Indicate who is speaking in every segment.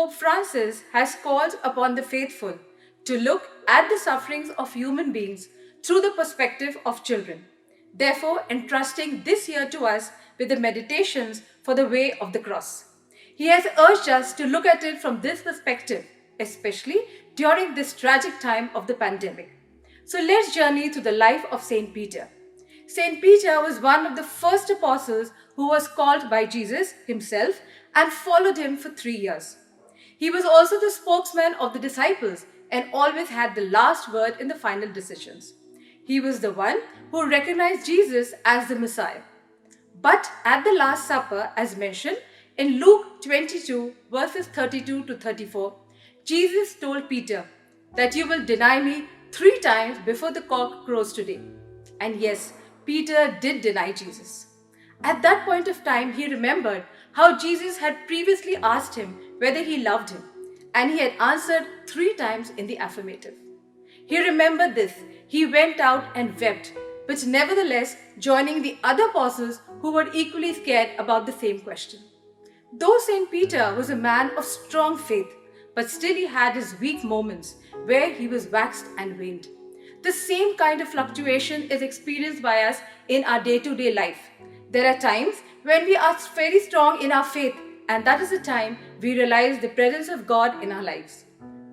Speaker 1: Pope Francis has called upon the faithful to look at the sufferings of human beings through the perspective of children, therefore entrusting this year to us with the meditations for the way of the cross. He has urged us to look at it from this perspective, especially during this tragic time of the pandemic. So let's journey through the life of Saint Peter. Saint Peter was one of the first apostles who was called by Jesus himself and followed him for 3 years. He was also the spokesman of the disciples and always had the last word in the final decisions. He was the one who recognized Jesus as the Messiah. But at the Last Supper, as mentioned in Luke 22, verses 32 to 34, Jesus told Peter that you will deny me 3 times before the cock crows today. And yes, Peter did deny Jesus. At that point of time, he remembered how Jesus had previously asked him whether he loved him, and he had answered 3 times in the affirmative. He remembered this. He went out and wept, but nevertheless joining the other apostles who were equally scared about the same question. Though Saint Peter was a man of strong faith, but still he had his weak moments where he was waxed and waned. The same kind of fluctuation is experienced by us in our day-to-day life. There are times when we are very strong in our faith, and that is the time we realize the presence of God in our lives.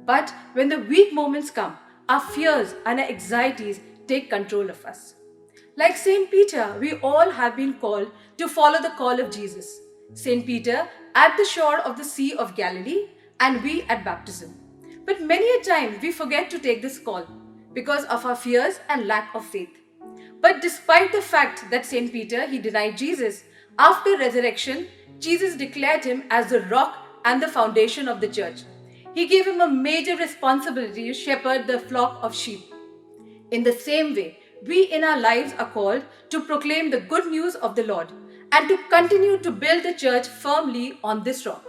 Speaker 1: But when the weak moments come, our fears and our anxieties take control of us. Like Saint Peter, we all have been called to follow the call of Jesus. Saint Peter at the shore of the Sea of Galilee, and we at baptism. But many a time we forget to take this call because of our fears and lack of faith. But despite the fact that Saint Peter, he denied Jesus, after resurrection, Jesus declared him as the rock and the foundation of the church. He gave him a major responsibility to shepherd the flock of sheep. In the same way, we in our lives are called to proclaim the good news of the Lord and to continue to build the church firmly on this rock.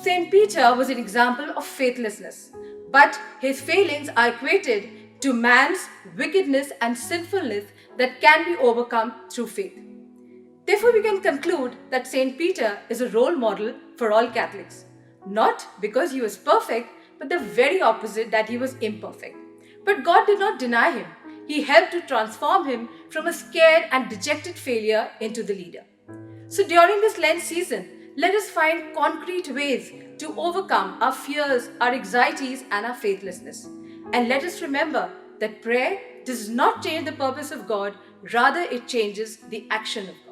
Speaker 1: Saint Peter was an example of faithlessness, but his failings are equated to man's wickedness and sinfulness that can be overcome through faith. Therefore, we can conclude that Saint Peter is a role model for all Catholics, not because he was perfect, but the very opposite, that he was imperfect. But God did not deny him. He helped to transform him from a scared and dejected failure into the leader. So during this Lent season, let us find concrete ways to overcome our fears, our anxieties, and our faithlessness. And let us remember that prayer does not change the purpose of God, rather it changes the action of God.